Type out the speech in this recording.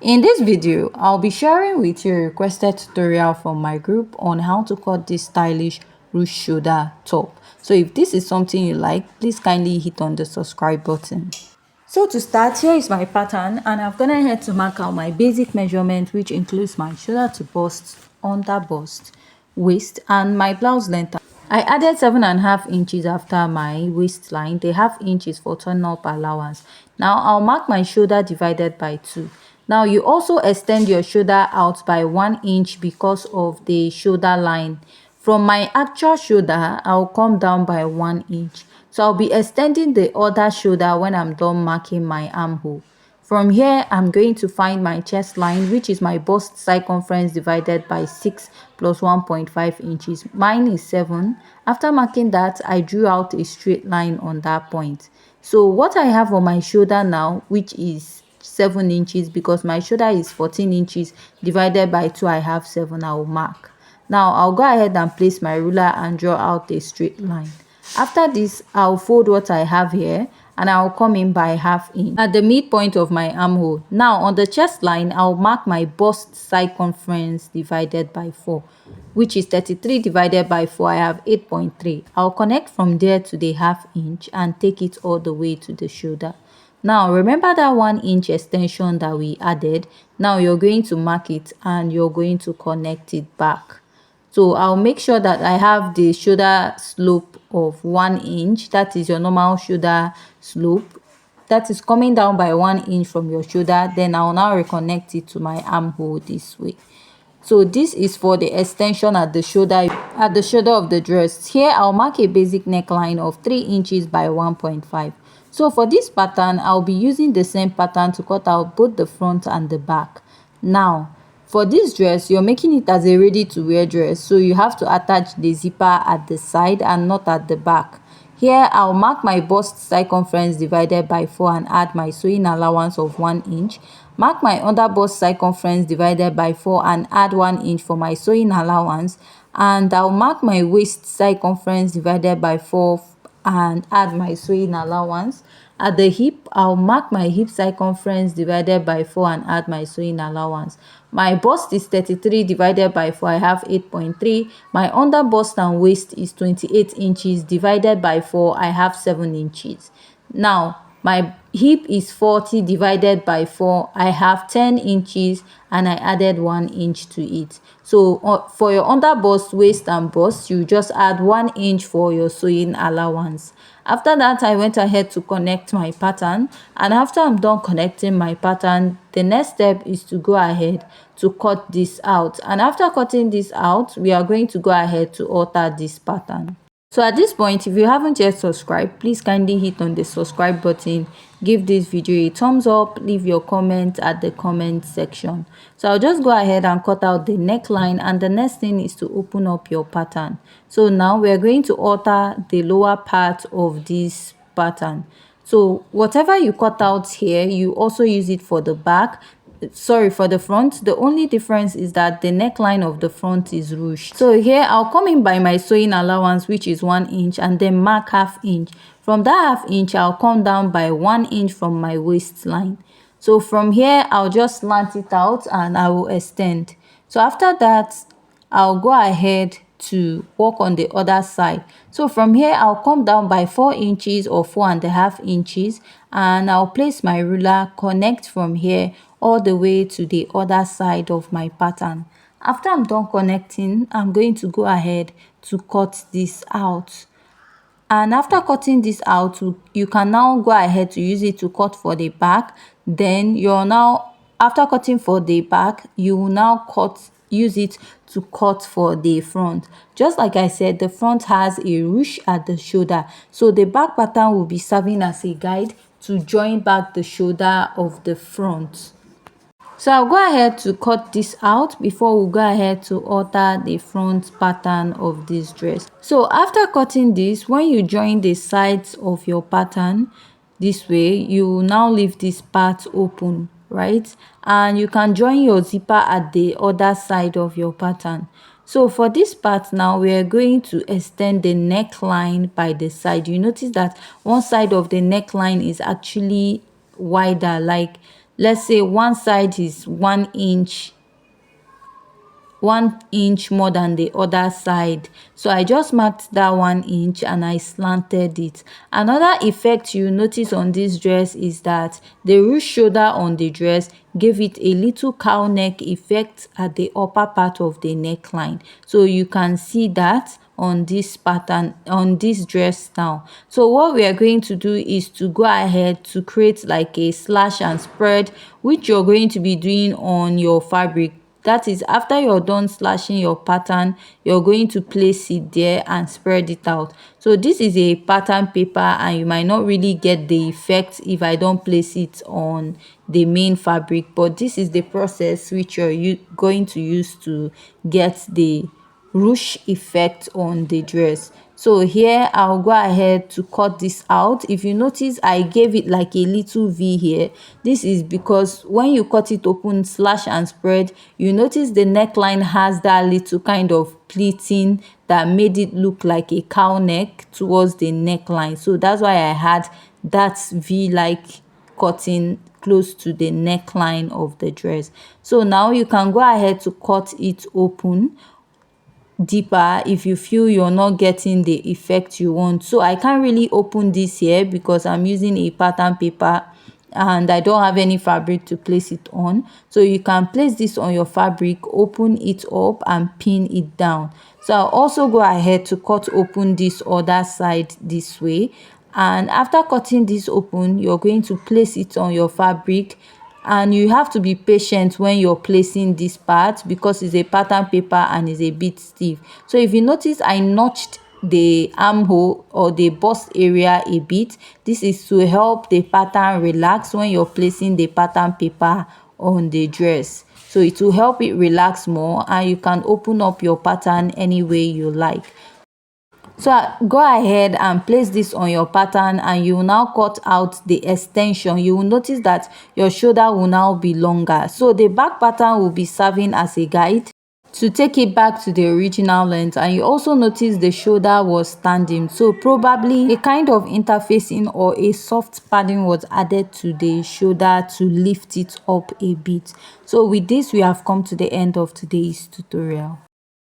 In this video, I'll be sharing with you a requested tutorial from my group on how to cut this stylish ruched shoulder top. So if this is something you like, please kindly hit on the subscribe button. So to start, here is my pattern, and I've gone ahead to mark out my basic measurement, which includes my shoulder to bust, under bust, waist, and my blouse length. I added 7.5 inches after my waistline. The half inch is for turn up allowance. Now I'll mark my shoulder divided by 2. Now you also extend your shoulder out by 1 inch because of the shoulder line. From my actual shoulder, I'll come down by 1 inch. So I'll be extending the other shoulder when I'm done marking my armhole. From here, I'm going to find my chest line, which is my bust circumference divided by 6 plus 1.5 inches. Mine is 7. After marking that, I drew out a straight line on that point. So what I have on my shoulder now, which is 7 inches, because my shoulder is 14 inches divided by 2, I have 7. I will mark. Now I'll go ahead and place my ruler and draw out a straight line. After this, I'll fold what I have here and I'll come in by ½ inch at the midpoint of my armhole. Now on the chest line, I'll mark my bust circumference divided by 4, which is 33 divided by 4. I have 8.3. I'll connect from there to the ½ inch and take it all the way to the shoulder. Now remember that 1 inch extension that we added. Now you're going to mark it and you're going to connect it back. So I'll make sure that I have the shoulder slope of 1 inch. That is your normal shoulder slope. That is coming down by 1 inch from your shoulder. Then I'll now reconnect it to my armhole this way. So this is for the extension at the shoulder of the dress. Here I'll mark a basic neckline of 3 inches by 1.5. So for this pattern, I'll be using the same pattern to cut out both the front and the back. Now for this dress, you're making it as a ready-to-wear dress, so you have to attach the zipper at the side and not at the back. Here, I'll mark my bust circumference divided by 4 and add my sewing allowance of 1 inch. Mark my under bust circumference divided by 4 and add 1 inch for my sewing allowance. And I'll mark my waist circumference divided by 4 and add my sewing allowance. At the hip, I'll mark my hip circumference divided by 4 and add my sewing allowance. My bust is 33 divided by 4. I have 8.3. My under bust and waist is 28 inches divided by 4. I have 7 inches. Now, my hip is 40 divided by 4. I have 10 inches and I added 1 inch to it. So for your under bust, waist and bust, you just add 1 inch for your sewing allowance. After that, I went ahead to connect my pattern, and after I'm done connecting my pattern, the next step is to go ahead to cut this out. And after cutting this out, we are going to go ahead to alter this pattern. So at this point, if you haven't yet subscribed, please kindly hit on the subscribe button, give this video a thumbs up, leave your comment at the comment section. So I'll just go ahead and cut out the neckline, and the next thing is to open up your pattern. So now we're going to alter the lower part of this pattern. So whatever you cut out here, you also use it for the back. Sorry, for the front. The only difference is that the neckline of the front is ruched. So here I'll come in by my sewing allowance, which is 1 inch, and then mark ½ inch. From that ½ inch, I'll come down by 1 inch from my waistline. So from here, I'll just slant it out and I will extend. So after that, I'll go ahead to work on the other side. So from here, I'll come down by 4 inches or 4.5 inches, and I'll place my ruler, connect from here all the way to the other side of my pattern. After I'm done connecting, I'm going to go ahead to cut this out. And after cutting this out, you can now go ahead to use it to cut for the back. Then after cutting for the back, you will now use it to cut for the front. Just like I said, the front has a ruche at the shoulder, so the back pattern will be serving as a guide to join back the shoulder of the front. So I'll go ahead to cut this out before we go ahead to alter the front pattern of this dress. So after cutting this, when you join the sides of your pattern this way, you will now leave this part open, right? And you can join your zipper at the other side of your pattern. So for this part now, we are going to extend the neckline by the side. You notice that one side of the neckline is actually wider, like let's say one side is 1 inch, 1 inch more than the other side. So I just marked that 1 inch and I slanted it. Another effect you notice on this dress is that the ruched shoulder on the dress gave it a little cow neck effect at the upper part of the neckline. So you can see that on this pattern, on this dress now. So what we are going to do is to go ahead to create like a slash and spread, which you're going to be doing on your fabric. That is, after you're done slashing your pattern, you're going to place it there and spread it out. So this is a pattern paper and you might not really get the effect if I don't place it on the main fabric, but this is the process which you're going to use to get the ruched effect on the dress. So here I'll go ahead to cut this out. If you notice, I gave it like a little V here. This is because when you cut it open, slash and spread, you notice the neckline has that little kind of pleating that made it look like a cow neck towards the neckline. So that's why I had that V-like cutting close to the neckline of the dress. So now you can go ahead to cut it open deeper if you feel you're not getting the effect you want. So I can't really open this here because I'm using a pattern paper and I don't have any fabric to place it on. So you can place this on your fabric, open it up and pin it down. So I'll also go ahead to cut open this other side this way, and after cutting this open, you're going to place it on your fabric. And you have to be patient when you're placing this part because it's a pattern paper and it's a bit stiff. So if you notice, I notched the armhole or the bust area a bit. This is to help the pattern relax when you're placing the pattern paper on the dress. So it will help it relax more and you can open up your pattern any way you like. So go ahead and place this on your pattern and you will now cut out the extension. You will notice that your shoulder will now be longer. So the back pattern will be serving as a guide to take it back to the original length. And you also notice the shoulder was standing. So probably a kind of interfacing or a soft padding was added to the shoulder to lift it up a bit. So with this, we have come to the end of today's tutorial.